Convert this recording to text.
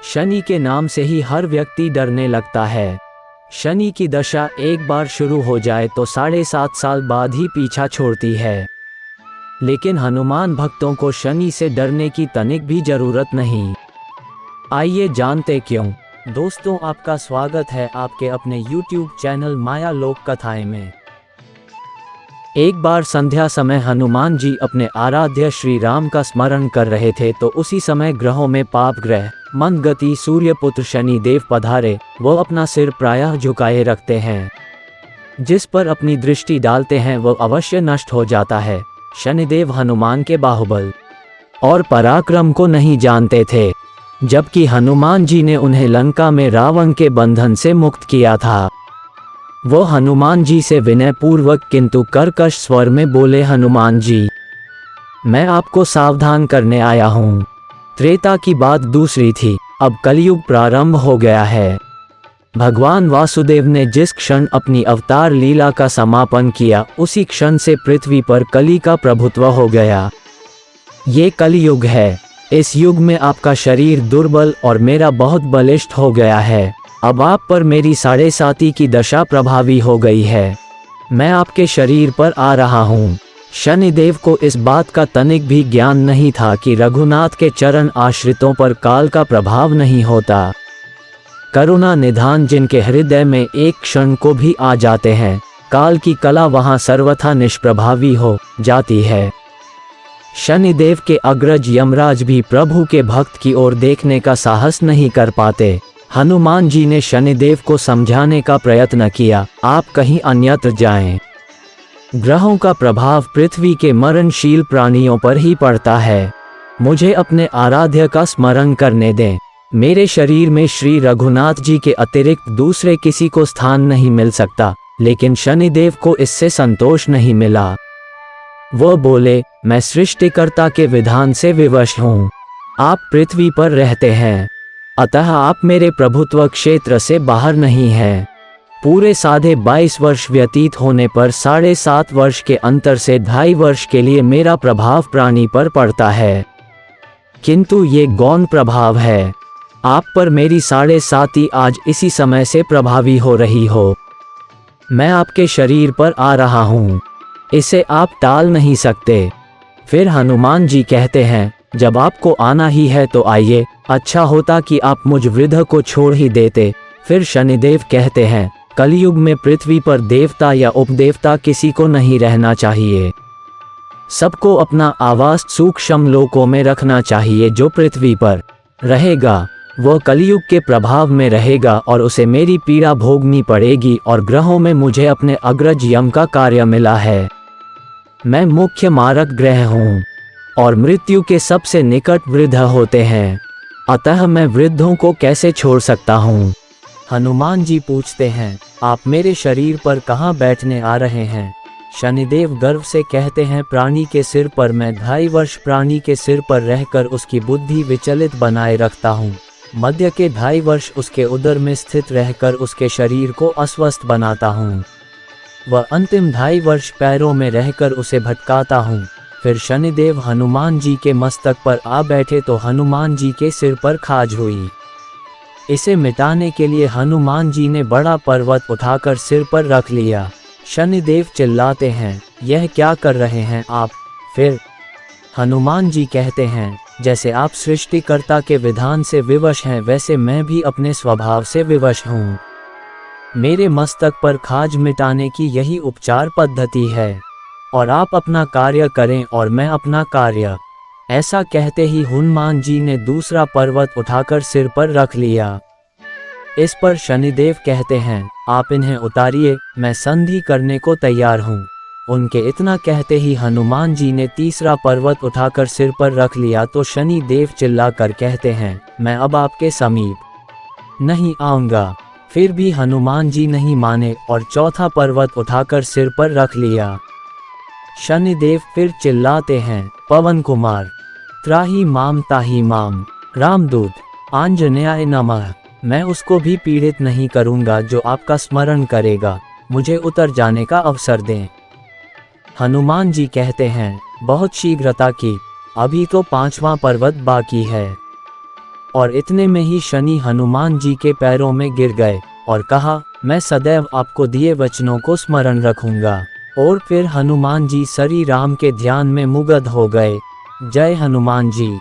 शनि के नाम से ही हर व्यक्ति डरने लगता है। शनि की दशा एक बार शुरू हो जाए तो 7.5 साल बाद ही पीछा छोड़ती है। लेकिन हनुमान भक्तों को शनि से डरने की तनिक भी जरूरत नहीं। आइए जानते क्यों। दोस्तों, आपका स्वागत है आपके अपने YouTube चैनल माया लोक कथाएं में। एक बार संध्या समय हनुमान जी अपने आराध्य श्री राम का स्मरण कर रहे थे तो उसी समय ग्रहों में पाप ग्रह मंदगति सूर्यपुत्र शनि देव पधारे। वो अपना सिर प्रायः झुकाए रखते हैं। जिस पर अपनी दृष्टि डालते हैं वो अवश्य नष्ट हो जाता है। शनिदेव हनुमान के बाहुबल और पराक्रम को नहीं जानते थे, जबकि हनुमान जी ने उन्हें लंका में रावण के बंधन से मुक्त किया था। वो हनुमान जी से विनयपूर्वक किंतु कर्कश स्वर में बोले, हनुमान जी, मैं आपको सावधान करने आया हूँ। त्रेता की बात दूसरी थी, अब कलयुग प्रारंभ हो गया है। भगवान वासुदेव ने जिस क्षण अपनी अवतार लीला का समापन किया उसी क्षण से पृथ्वी पर कली का प्रभुत्व हो गया। ये कलयुग है। इस युग में आपका शरीर दुर्बल और मेरा बहुत बलिष्ठ हो गया है। अब आप पर मेरी 7.5 की दशा प्रभावी हो गई है। मैं आपके शरीर पर आ रहा हूँ। शनिदेव को इस बात का तनिक भी ज्ञान नहीं था कि रघुनाथ के चरण आश्रितों पर काल का प्रभाव नहीं होता। करुणा निधान जिनके हृदय में एक क्षण को भी आ जाते हैं, काल की कला वहां सर्वथा निष्प्रभावी हो जाती है। शनिदेव के अग्रज यमराज भी प्रभु के भक्त की ओर देखने का साहस नहीं कर पाते। हनुमान जी ने शनिदेव को समझाने का प्रयत्न किया, आप कहीं अन्यत्र जाएं। ग्रहों का प्रभाव पृथ्वी के मरणशील प्राणियों पर ही पड़ता है। मुझे अपने आराध्य का स्मरण करने दें। मेरे शरीर में श्री रघुनाथ जी के अतिरिक्त दूसरे किसी को स्थान नहीं मिल सकता। लेकिन शनिदेव को इससे संतोष नहीं मिला। वो बोले, मैं सृष्टिकर्ता के विधान से विवश हूँ। आप पृथ्वी पर रहते हैं, अतः आप मेरे प्रभुत्व क्षेत्र से बाहर नहीं हैं। पूरे 22.5 वर्ष व्यतीत होने पर 7.5 वर्ष के अंतर से 2.5 वर्ष के लिए मेरा प्रभाव प्राणी पर पड़ता है, किंतु ये गौण प्रभाव है। आप पर मेरी 7.5 आज इसी समय से प्रभावी हो रही हो। मैं आपके शरीर पर आ रहा हूँ, इसे आप टाल नहीं सकते। फिर हनुमान जी कहते हैं, जब आपको आना ही है तो आइए, अच्छा होता कि आप मुझ वृद्ध को छोड़ ही देते। फिर शनिदेव कहते हैं, कलयुग में पृथ्वी पर देवता या उपदेवता किसी को नहीं रहना चाहिए। सबको अपना आवास सूक्ष्म लोकों में रखना चाहिए। जो पृथ्वी पर रहेगा वो कलयुग के प्रभाव में रहेगा और उसे मेरी पीड़ा भोगनी पड़ेगी। और ग्रहों में मुझे अपने अग्रज यम का कार्य मिला है। मैं मुख्य मारक ग्रह हूँ और मृत्यु के सबसे निकट वृद्ध होते हैं, अतः मैं वृद्धों को कैसे छोड़ सकता हूँ। हनुमान जी पूछते हैं, आप मेरे शरीर पर कहाँ बैठने आ रहे हैं। शनिदेव गर्व से कहते हैं, प्राणी के सिर पर। मैं 2.5 वर्ष प्राणी के सिर पर रहकर उसकी बुद्धि विचलित बनाए रखता हूँ। मध्य के 2.5 वर्ष उसके उदर में स्थित रहकर उसके शरीर को अस्वस्थ बनाता हूँ। वह अंतिम 2.5 वर्ष पैरों में रहकर उसे भटकाता हूँ। फिर शनिदेव हनुमान जी के मस्तक पर आ बैठे तो हनुमान जी के सिर पर खाज हुई। इसे मिटाने के लिए हनुमान जी ने बड़ा पर्वत उठाकर सिर पर रख लिया। शनिदेव चिल्लाते हैं, यह क्या कर रहे हैं आप। फिर हनुमान जी कहते हैं, जैसे आप सृष्टिकर्ता के विधान से विवश हैं वैसे मैं भी अपने स्वभाव से विवश हूँ। मेरे मस्तक पर खाज मिटाने की यही उपचार पद्धति है और आप अपना कार्य करें और मैं अपना कार्य। ऐसा कहते ही हनुमान जी ने दूसरा पर्वत उठाकर सिर पर रख लिया। इस पर शनिदेव कहते हैं, आप इन्हें उतारिए, मैं संधि करने को तैयार हूँ। उनके इतना कहते ही हनुमान जी ने तीसरा पर्वत उठाकर सिर पर रख लिया तो शनि देव चिल्लाकर कहते हैं, मैं अब आपके समीप नहीं आऊँगा। फिर भी हनुमान जी नहीं माने और चौथा पर्वत उठाकर सिर पर रख लिया। शनिदेव फिर चिल्लाते हैं, पवन कुमार, त्राहि माम ताहि माम, रामदूत, आंजनेयाय नमः। मैं उसको भी पीड़ित नहीं करूँगा जो आपका स्मरण करेगा। मुझे उतर जाने का अवसर दें। हनुमान जी कहते हैं, बहुत शीघ्रता की, अभी तो 5वां पर्वत बाकी है। और इतने में ही शनि हनुमान जी के पैरों में गिर गए और कहा, मैं सदैव आपको दिए वचनों को स्मरण रखूंगा। और फिर हनुमान जी श्री राम के ध्यान में मुग्ध हो गए। जय हनुमान जी।